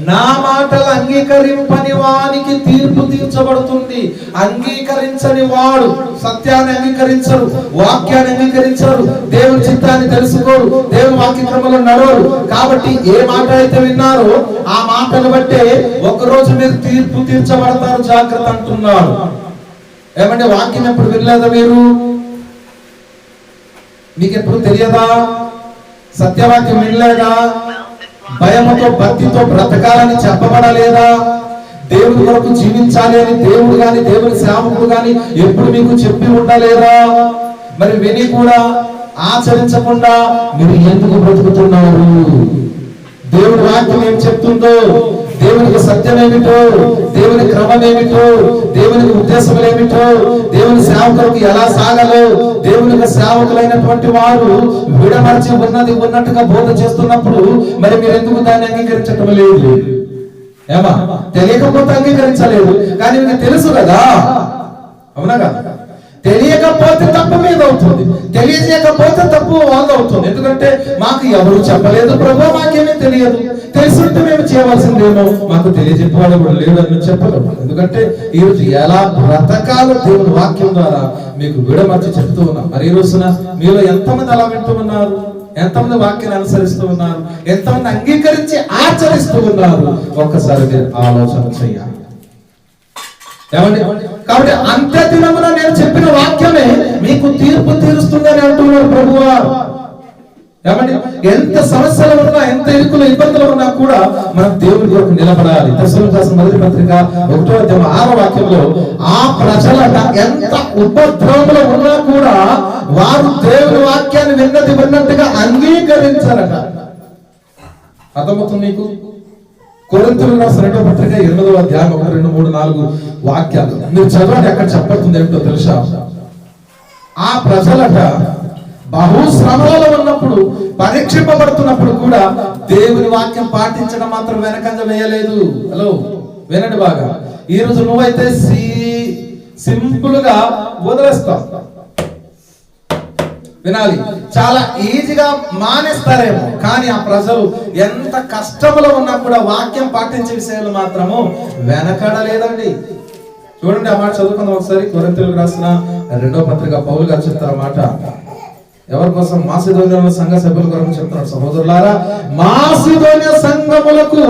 నా మాటలు అంగీకరింపని వానికి తీర్పు తీర్చబడుతుంది. అంగీకరించని వాడు సత్యాన్ని అంగీకరించరు, వాక్యాన్ని అంగీకరించరు, దేవుని చిత్తాన్ని తెలుసుకోరు, దేవుని వాక్య క్రమంలో నడవరు. కాబట్టి ఏ మాట అయితే విన్నారో ఆ మాటను బట్టే ఒకరోజు మీరు తీర్పు తీర్చబడతారు. జాగ్రత్త అంటున్నాడు. ఏమంటే వాక్యం ఎప్పుడు వినలేదా మీరు? మీకు ఎప్పుడు తెలియదా? సత్యవాక్యం వినలేదా? భయముతో భక్తితో బ్రతకాలని చెప్పబడలేదా? దేవుడి కొరకు జీవించాలి అని దేవుడు గాని దేవుని సేవకుడు గాని ఎప్పుడు మీకు చెప్పి ఉండలేదా? మరి విని కూడా ఆచరించకుండా మీరు ఎందుకు బ్రతుకుతున్నారు? దేవుడి వాక్యం ఏం చెప్తుందో, దేవునికి సత్యం ఏమిటో, దేవుని క్రమం ఏమిటో, దేవునికి ఉద్దేశం ఏమిటో, దేవుని సేవకులకు ఎలా సాగాలో దేవునికి సేవకులైనటువంటి వారు విడమర్చి ఉన్నది ఉన్నట్టుగా బోధ చేస్తున్నప్పుడు మరి మీరు ఎందుకు దాన్ని అంగీకరించటం లేదు? ఏమా తెలియకపోతే అంగీకరించలేదు, కానీ మీకు తెలుసు కదా, అవునా కదా? తెలియకపోతే తప్పు మీద అవుతుంది, తెలియజేయకపోతే తప్పు వాళ్ళ అవుతుంది. ఎందుకంటే మాకు ఎవరు చెప్పలేదు ప్రభు, మాకేమీ తెలియదు, తెలుసుంటే మేము చేయవలసిందేమో, మాకు తెలియజెప్పేవాడు కూడా లేడు అని చెప్పలేము. ఎందుకంటే ఈరోజు ఎలా బ్రతకాలో దేవుని వాక్యం ద్వారా మీకు విడమర్చి చెప్తూ ఉన్నాం. మరి ఈ రోజున మీలో ఎంతమంది అలా వింటూ ఉన్నారు? ఎంతమంది వాక్యాన్ని అనుసరిస్తూ ఉన్నారు? ఎంతమంది అంగీకరించి ఆచరిస్తూ ఉన్నారు? ఒక్కసారి మీరు ఆలోచన చేయాలి. కాబట్టి అంత్య దినమున నేను చెప్పిన వాక్యమే మీకు తీర్పు తీరుస్తుందని అంటున్నాడు ప్రభువా. ఏమండి, ఎంత సమస్యలు ఉన్నా, ఎంత ఇరుకులు ఇబ్బందులు ఉన్నా కూడా మనం దేవుని కొరకు నిలబడాలి. తెస్సలోనికీయులకు రాసిన మొదటి పత్రిక 1వ అధ్యాయం 6వ వాక్యంలో ఆ ప్రజలట ఎంత ఉపద్రవంలో ఉన్నా కూడా వారు దేవుని వాక్యాన్ని విన్నట్టుగా అంగీకరించారట. అర్థమవుతుంది మీకు? కొరింథీయులకు రాసిన 2వ పత్రిక 8వ అధ్యాయం 1, 2, 3, 4 వాక్యాలు మీరు చదవండి. అక్కడ చెప్పబడుతుంది ఏమిటో తెలుసా? ఆ ప్రజలట బహు శ్రమలలో ఉన్నప్పుడు, పరీక్షింపబడుతున్నప్పుడు కూడా దేవుని వాక్యం పాటించడం మాత్రం వెనకంజ వేయలేదు. హలో వినండి బాగా. ఈ రోజు నువ్వైతే సింపుల్ గా వదిలేస్తావు, వినాలి, చాలా ఈజీగా మానేస్తారేమో. కానీ ఆ ప్రజలు ఎంత కష్టంలో ఉన్నా కూడా వాక్యం పాటించే విషయాలు మాత్రము వెనకడలేదండి. చూడండి ఆ మాట చదువుకుందాం ఒకసారి. కొరింథీయులకు రాసిన 2వ పత్రిక పౌలు గారు చెప్తారు మాట. ఎవరి కోసం? మాసిదోనియ సంఘ సభ్యుల కొరకు చెప్తున్నారు. సహోదరులారా, మాసిదోనియ సంఘములకు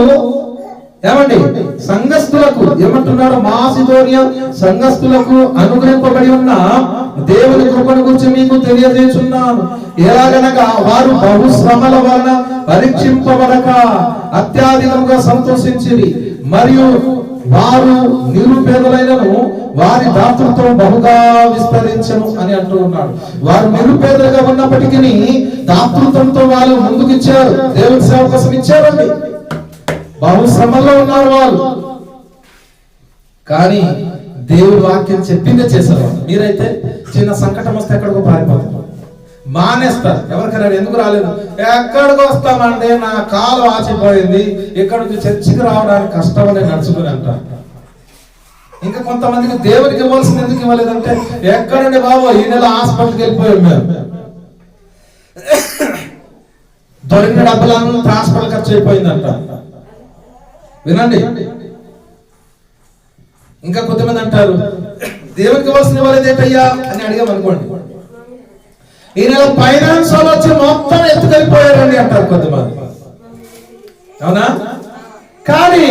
ఏమండి, సంఘస్థులకు ఏమంటున్నారు? మాసిదోనియ సంఘస్థులకు అనుగ్రహింపబడి ఉన్న దేవుని కృపను గురించి మీకు తెలియజేస్తున్నాను. ఎలాగనగా వారు బహుశ్రమల వలన పరీక్షింపబడక అత్యధికంగా సంతోషించిరి, మరియు వారు నిరుపేదలైనను వారి దాతృత్వం బహుగా విస్తరించను అని అంటూ ఉన్నాడు. వారు నిరుపేదలుగా ఉన్నప్పటికీ దాతృత్వంతో వాళ్ళు ముందుకిచ్చారు, దేవుని సేవ కోసం ఇచ్చారండి. బహుశ్రమల్లో ఉన్నారు వాళ్ళు, కానీ దేవుడి వాక్యం చెప్పిందే చేశారు. మీరైతే చిన్న సంకటం వస్తే ఎక్కడికో పారిపోతారు, మానేస్తారు. ఎవరికైనా ఎందుకు రాలేదు? ఎక్కడికి వస్తామంటే నా కాలు ఆచిపోయింది, ఇక్కడ నుంచి చర్చికి రావడానికి కష్టమని నడుచుకుని అంటారు. ఇంకా కొంతమందికి దేవుడికి ఇవ్వాల్సింది ఎందుకు ఇవ్వలేదంటే, ఎక్కడండి బాబు ఈ నెల హాస్పిటల్కి వెళ్ళిపోయాం మేము, దొరికిన డబ్బులంతా హాస్పిటల్ ఖర్చు అయిపోయిందంట. వినండి, ఇంకా కొంతమంది అంటారు దేవుడికి ఇవ్వాల్సింది ఇవ్వలేదు ఏంటయ్యా అని అడిగామనుకోండి, ఈ నెల ఫైనాన్స్ వాళ్ళు వచ్చి మొత్తం ఎత్తుకెళ్ళిపోయారండి అంటారు కొంతమంది. అవునా? కానీ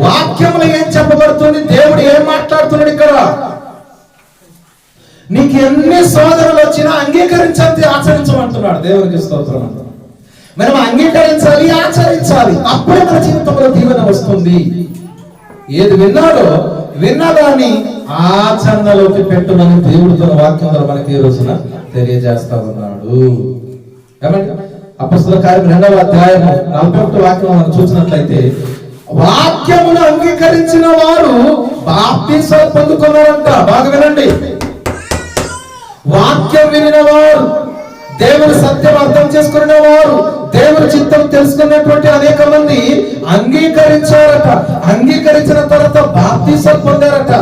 వాక్యంలో ఏం చెప్పబడుతుంది? దేవుడు ఏం మాట్లాడుతున్నాడు ఇక్కడ? నీకు ఎన్ని సోదరులు వచ్చినా అంగీకరించాలి, ఆచరించమంటున్నాడు. దేవునికి స్తోత్రం. మనం అంగీకరించాలి, ఆచరించాలి, అప్పుడే మన జీవితంలో దీవెన వస్తుంది. ఏది విన్నాడో విన్నదాన్ని ఆచరణలోకి పెట్టుమని దేవుడు తన వాక్యం ద్వారా మనకి ఈ రోజున తెలియజేస్తా ఉన్నాడు. అపొస్తలుల కార్యం 2వ అధ్యాయం 41వ వాక్యం మనం చూసినట్లయితే, వాక్యమును అంగీకరించిన వారు బాప్తిసం పొందుకున్నారంట. బాగా వినండి, వాక్యం వినిన వారు, దేవుని సత్యం అర్థం చేసుకున్న వారు, దేవుని చిత్తం తెలుసుకున్నటువంటి అనేక మంది అంగీకరించారట. అంగీకరించిన తర్వాత బాప్తిసం పొందారట.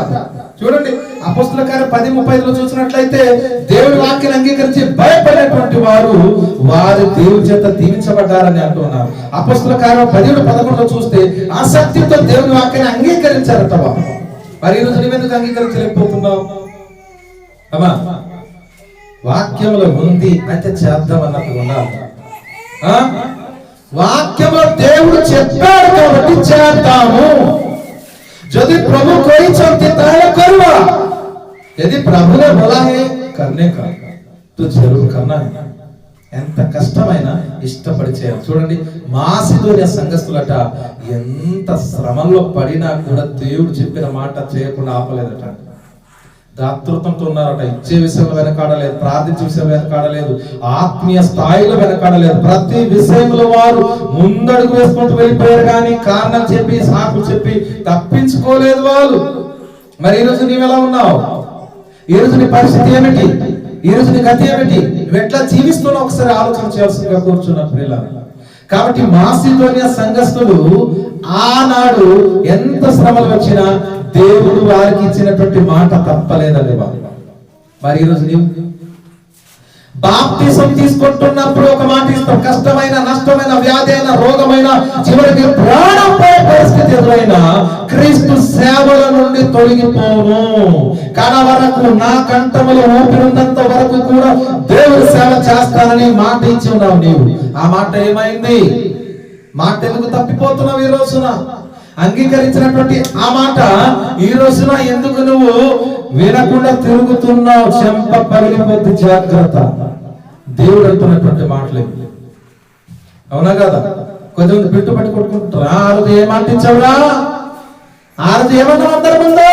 చూడండి, అపొస్తలుల కార్యం 10:35 చూసినట్లయితే, దేవుని వాక్యాన్ని అంగీకరించి భయపడేటువంటి వారు వారి దేవుని చేత దీవించబడ్డారని అంటున్నారు. అపొస్తలుల కార్యం 10:11 చూస్తే ఆసక్తితో దేవుని వాక్యాన్ని అంగీకరించారట. మరి ఈ రోజు నువ్వెందుకు అంగీకరించలేకపోతున్నావు? అమ్మా, వాక్యంలో ఉంది అంటే చేద్దాం అన్నట్టు ఉండాలి. వాక్యంలో దేవుడు చెప్పాడు కాబట్టి చేద్దాము. यदि प्रभु कोई चाहता है करवा, यदि प्रभु ने बोला है करने का तो जरूर करना है. ఎంత కష్టమైనా ఇష్టపడి చేయాలి. చూడండి, మాసిదోనియ సంఘస్థులట ఎంత శ్రమల్లో పడినా కూడా దేవుడు చెప్పిన మాట చేయకుండా ఆపలేదట. దాతృత్వంతో ఉన్నారట. ఇచ్చే విషయంలో వెనకాడలేదు, ప్రార్థించే విషయంలో వెనకాడలేదు, ఆత్మీయ స్థాయిలో వెనకాడలేదు. ప్రతి విషయంలో వారు ముందడుగు వేసుకుంటూ వెళ్ళిపోయారు, కానీ కారణం చెప్పి సాకులు చెప్పి తప్పించుకోలేదు వాళ్ళు. మరి ఈ రోజు నీవు ఎలా ఉన్నావు? ఈ రోజు నీ పరిస్థితి ఏమిటి? ఈ రోజు నీ గతి ఏమిటి? నువ్వు ఎట్లా జీవిస్తున్నావు ఒకసారి ఆలోచన చేయాల్సిందిగా కూర్చున్న ప్రియులారా. కాబట్టి మాసిదోనియ సంఘస్థులు ఆనాడు ఎంత శ్రమలు వచ్చినా దేవుడు వారికి ఇచ్చినటువంటి మాట తప్పలేదండి వారు. మరి ఈరోజు నీవు బాప్తిసం తీసుకుంటున్నప్పుడు ఒక మాట ఇస్తాం. కష్టమైన, నష్టమైన, వ్యాధి అయిన, రోగమైన, చివరికి ప్రాణం పోయే పరిస్థితి ఎదురైనా క్రీస్తు సేవల నుండి తొలగిపోను, కడ వరకు నా కంఠములో ఊపిరినంత వరకు కూడా దేవుడి సేవ చేస్తానని మాట ఇచ్చి ఉన్నావు నీవు. ఆ మాట ఏమైంది? మాట ఎందుకు తప్పిపోతున్నావు? ఈ రోజున అంగీకరించినటువంటి ఆ మాట ఈ రోజున ఎందుకు నువ్వు వినకుండా తిరుగుతున్నావు? చెంప పగిలిపోద్ది, జాగ్రత్త. దేవుడు అంటున్నటువంటి మాటలు, అవునా కదా? కొంతమంది బిట్టు పట్టి కొట్టుకుంటారు. ఆ రోజు ఏ మాట ఇచ్చావురా? ఆ రోజు ఏమన్నావు? అందరి ముందు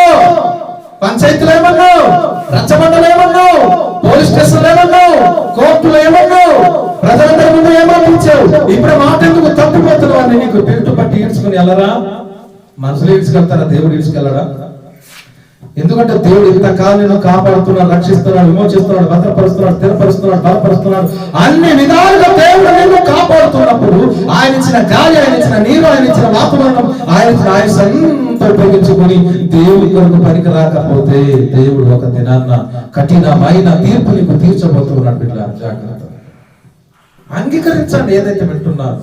పంచాయతీలో ఏమన్నావు? రచ్చబండలో ఏమన్నావు? పోలీస్ స్టేషన్ ఏమన్నావు? కోర్టులో ఏమన్నావు? ప్రజలందరి ముందు ఏమాటించావు? ఇప్పుడు మాట ఎందుకు తప్పిపోతున్నావు అని నీకు బిట్టు పట్టి ఈడ్చుకుని వెళ్ళరా? మనుషులు ఈడ్చుకెళ్తారా? దేవుడు ఈడ్చుకెళ్ళడా? ఎందుకంటే దేవుడు ఇంతకాలం నిన్ను కాపాడుతున్నాడు, రక్షిస్తున్నాడు, విమోచిస్తున్నాడు, భద్రపరుస్తున్నాడు, స్థిరపరుస్తున్నాడు, బలపరుస్తున్నాడు. అన్ని విధాలుగా దేవుడు నిన్ను కాపాడుతున్నప్పుడు ఆయన ఇచ్చిన గాలి, ఆయన ఇచ్చిన నీరు, ఆయన ఇచ్చిన వాతావరణం, ఆయన ఇచ్చిన ఆయుష్ అంతా ఉపయోగించుకుని దేవుడి కొరకు పనికి రాకపోతే దేవుడు ఒక దినాన్న కఠినమైన తీర్పు నీకు తీర్చబోతున్నాడు. బిడ్డ, జాగ్రత్త. అంగీకరించండి ఏదైతే వింటున్నారు.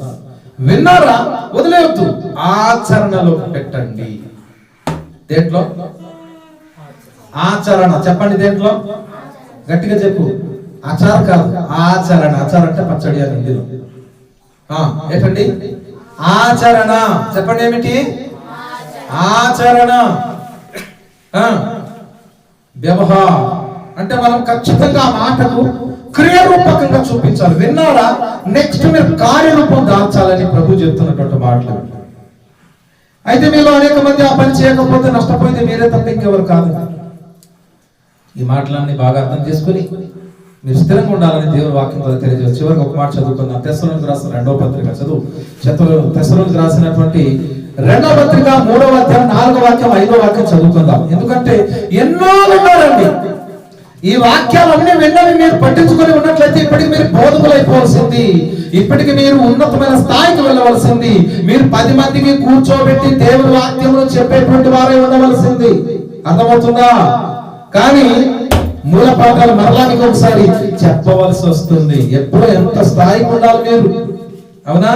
విన్నారా? వదిలేవద్దు, ఆచరణలో పెట్టండి. దేంట్లో? ఆచరణ. చెప్పండి దేంట్లో? గట్టిగా చెప్పు. ఆచార కాదు, ఆచరణ. ఆచార అంటే పచ్చడి అని హిందీలో. ఏంటండి? ఆచరణ. చెప్పండి ఏమిటి? ఆచరణ. వ్యవహార అంటే మనం ఖచ్చితంగా ఆ మాటకు క్రియారూపకంగా చూపించాలి. విన్నారా? నెక్స్ట్ మీరు కార్యరూపం దాల్చాలని ప్రభు చెప్తున్నటువంటి మాటలు. అయితే మీలో అనేక మంది ఆ పని చేయకపోతే నష్టపోయింది మీరే తప్ప ఇంకెవరు కాదు. ఈ మాటలన్నీ బాగా అర్థం చేసుకుని మీరు స్థిరంగా ఉండాలని దేవుని వాక్యం ద్వారా తెలియజేస్తారు. చివరికి ఒక మాట చదువుకుందాం. తెస్సలోనికీయులకు రాసిన 2వ పత్రిక తెస్సలోనికీయులకు రాసినటువంటి 2వ పత్రిక 3వ అధ్యాయం 4వ వాక్యం 5వ వాక్యం చదువుకుందాం. ఎందుకంటే ఎన్నో విన్నారండి. ఈ వాక్యాలన్నీ విన్నవి మీరు పట్టించుకొని ఉన్నట్లయితే ఇప్పటికి మీరు బోధకులైపోవాల్సింది. ఇప్పటికి మీరు ఉన్నతమైన స్థాయికి వెళ్ళవలసింది. మీరు 10 మందికి కూర్చోబెట్టి దేవుని వాక్యమును చెప్పేటువంటి వారే ఉండవలసింది. అర్థమవుతుందా? కానీ మూల పాఠాలు మరలా మీకు ఒకసారి చెప్పవలసి వస్తుంది. ఎప్పుడు ఎంత స్థాయికి ఉండాలి మీరు? అవునా?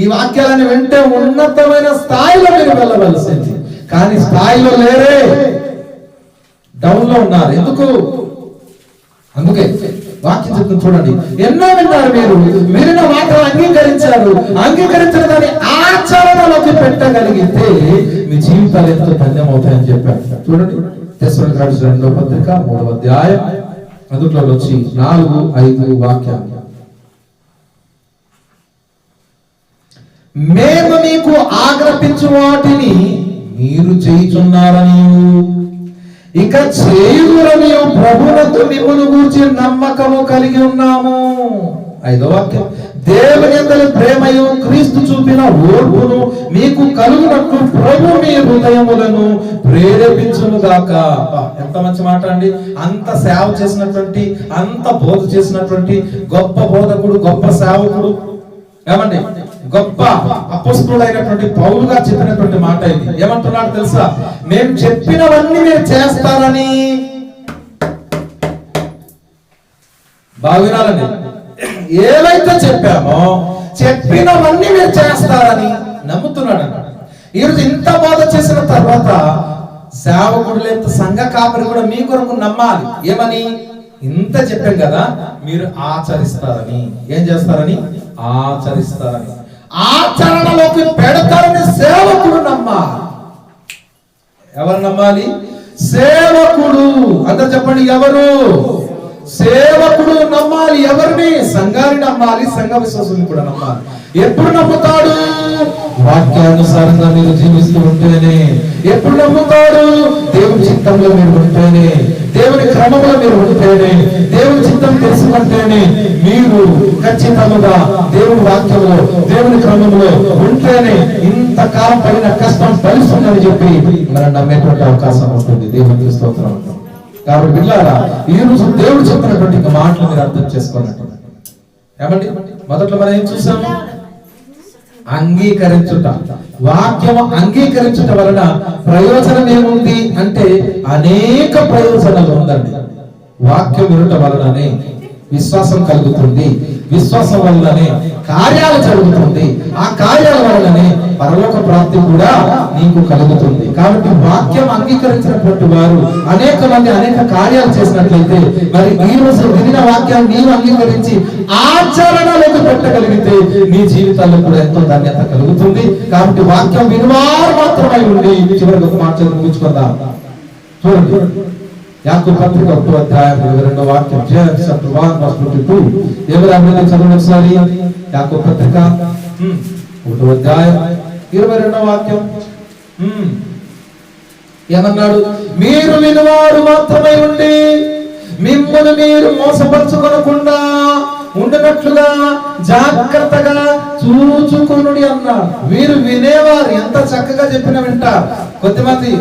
ఈ వాక్యాలను వింటే ఉన్నతమైన స్థాయిలో మీరు వెళ్ళవలసింది. కానీ స్థాయిలో లేరే, డౌన్ లో ఉన్నారు. ఎందుకు? అందుకే వాక్యం చెప్తుంది చూడండి. ఎన్నో విన్నారు మీరు, వినిన మాటలు అంగీకరించారు. అంగీకరించిన దాన్ని ఆచరణలోకి పెట్టగలిగితే మీ జీవితాలు ఎంతో ధన్యమవుతాయని చెప్పారు. చూడండి, తెస్సలోనికీయులకు రాసిన 2వ పత్రిక 3వ అధ్యాయం అందులో వచ్చి 4, 5 వాక్యాలు. మేము మీకు ఆజ్ఞాపించు వాటిని మీరు చేయుచున్నారని ఇక చేయుదురని ప్రభువునందు మిమ్మును గూర్చి నమ్మకము కలిగి ఉన్నాము. 5వ వాక్యం. దేవుని యందు ప్రేమయు క్రీస్తు చూపిన ఓర్పును మీకు కలుగునట్లు ప్రభు మీ హృదయములను ప్రేరేపించును గాక. ఎంత మంచి మాట అండి. అంత సేవ చేసినటువంటి, అంత బోధ చేసినటువంటి గొప్ప బోధకుడు, గొప్ప సేవకుడు, ఏమండి గొప్ప అపొస్తలుడైనటువంటి పౌలు గారు చెప్పినటువంటి మాట ఇది. ఏమంటున్నాడు తెలుసా? మేము చెప్పినవన్నీ మీరు చేస్తారని. బాగా వినాలండి. ఏవైతే చెప్పామో చెప్పినవన్నీ మీరు చేస్తారని నమ్ముతున్నాడు అన్నాడు. ఈరోజు ఇంత బోధ చేసిన తర్వాత సేవకుడు లేదా సంఘ కాపరి కూడా మీ కొరకు నమ్మాలి. ఏమని? ఇంత చెప్పాం కదా, మీరు ఆచరిస్తారని. ఏం చేస్తారని? ఆచరిస్తారని. ఆచరణలోకి పెడతారని సేవకుడు నమ్మాలి. ఎవరు నమ్మాలి? సేవకుడు. అందరూ చెప్పండి, ఎవరు? సేవకుడు నమ్మాలి. ఎవరిని? సంఘాన్ని నమ్మాలి, సంఘ విశ్వాసుని కూడా నమ్మాలి. ఎప్పుడు నమ్ముతాడు? వాక్యానుసారంగా మీరు జీవిస్తూ ఉంటేనే. ఎప్పుడు నమ్ముతాడు? దేవుని చిత్తంలో మీరు ఉంటేనే, దేవుని క్రమంలో మీరు ఉంటేనే, దేవుని చిత్తం తెలుసుకుంటేనే మీరు ఖచ్చితంగా దేవుని వాక్యంలో, దేవుని క్రమంలో ఉంటేనే ఇంతకాలం పడిన కష్టం ఫలిస్తుందని చెప్పి మనం నమ్మేటువంటి అవకాశం వస్తుంది. దేవునికి స్తోత్రం. కాబట్టి బిడ్డలారా, ఈ రోజు దేవుడు చెప్పినటువంటి మాటలు మీరు అర్థం చేసుకోవాలంటే ఏమండి? మొదట్లో మనం ఏం చూసాము? అంగీకరించుట. వాక్యము అంగీకరించుట వలన ప్రయోజనం ఏముంది అంటే అనేక ప్రయోజనాలు ఉందండి. వాక్యం వినుట వలననే విశ్వాసం కలుగుతుంది. విశ్వాసం వల్లనే కార్యాలు జరుగుతుంది. ఆ కార్యాల వల్లనే పరలోక ప్రాప్తి కూడా నీకు కలుగుతుంది. కాబట్టి వాక్యం అంగీకరించినటువంటి వారు అనేక మంది అనేక కార్యాలు చేసినట్లయితే, మరి ఈ రోజు వినిన వాక్యాన్ని నీవు అంగీకరించి ఆచరణలోకి పెట్టగలిగితే నీ జీవితాల్లో కూడా ఎంతో ధన్యత కలుగుతుంది. కాబట్టి వాక్యం వినివారు మాత్రమై ఉండి చివరికి ఒక మాట ముగించుకుందాం. చూడండి, యాకోబు పత్రిక 1వ అధ్యాయం 22వ వాక్యం. James chapter 1:22. ఎవరు అభివృద్ధి చదవండి ఒకసారి. యాకోబు పత్రిక 1వ అధ్యాయం 22వ వాక్యం. ఏమన్నాడు? మీరు వినువారు మాత్రమై ఉండి మిమ్మల్ని మీరు మోసపరచుకొనకుండా ఉండనట్లుగా జాగ్రత్తగా చూచుకొనుడి అన్నాడు. మీరు వినేవారు ఎంత చక్కగా చెప్పినా వింటారు. కొద్దిమంది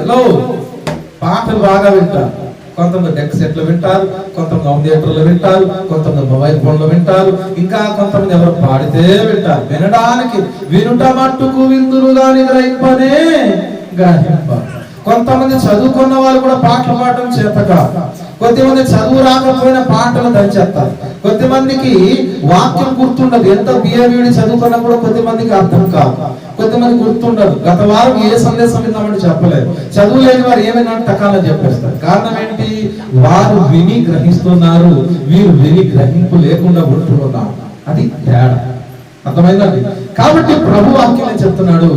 పాటలు బాగా వింటారు, కొంతమంది డెక్ సెట్లు వింటారు, కొంతమంది హోమ్ థియేటర్లో వింటారు, కొంతమంది మొబైల్ ఫోన్లో వింటారు, ఇంకా కొంతమంది ఎవరు పాడితే వింటారు. వినడానికి వినుట మట్టుకు విందురు గాని గ్రహింపనే గ్రహింప. కొంతమంది చదువుకున్న వాళ్ళు కూడా పాటలు పాడడం చేత కాదు. కొద్దిమంది చదువు రాకపోయినా పాటలు దంచేస్తారు. కొద్దిమందికి వాక్యం గుర్తుండదు. ఎంత బిఏబిడి చదువుకున్నా కూడా కొద్దిమందికి అర్థం కాదు. కొంతమంది గుర్తుండదు, గత వారం ఏ సందేశం విన్నామని చెప్పలేదు. చదువు లేని వారు ఏమైనా టకాలని చెప్పేస్తారు. కారణం ఏంటి? వారు విని గ్రహిస్తున్నారు, వీరు విని గ్రహింపు లేకుండా ఉంటున్నారు. అది తేడా. అర్థమైందండి? కాబట్టి ప్రభు వాక్యం చెప్తున్నాడు,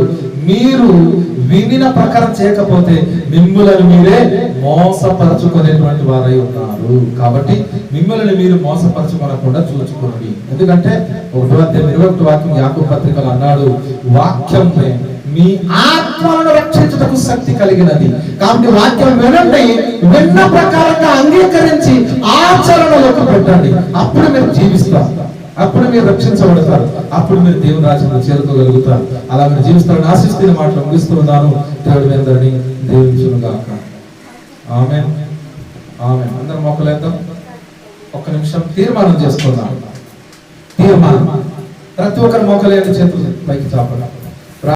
మీరు వినిన ప్రకారం చేయకపోతే మిమ్మల్ని మీరే మోసపరచుకునేటువంటి వారై ఉన్నారు. కాబట్టి మిమ్మల్ని మీరు మోసపరచుకోనకుండా చూసుకోండి. ఎందుకంటే 1:21 వాక్యం యాకోబు పత్రికలో అన్నాడు, వాక్యం మీ ఆత్మలను రక్షించుటకు శక్తి కలిగినది. కాబట్టి వాక్యం వినండి, విన్న ప్రకారంగా అంగీకరించి ఆచరణలోకి పెట్టండి. అప్పుడు మీరు జీవిస్తారు, అప్పుడు మీరు రక్షించబడతారు, అప్పుడు మీరు దేవుని రాజ్యంలో చేరుకోగలుగుతారు. అలా మీరు జీవిస్తారని ఆశిస్తున్న మాటలు ముగిస్తూ ఉన్నాను. దేవుడి మీ అందరినీ దీవించునుగాక. ఆమేన్, ఆమేన్. అందరం మొక్కలేద్దాం. ఒక్క నిమిషం తీర్మానం చేసుకుందాం. తీర్మానం. ప్రతి ఒక్కరు మొక్కలేని చేతులు పైకి చాపండి.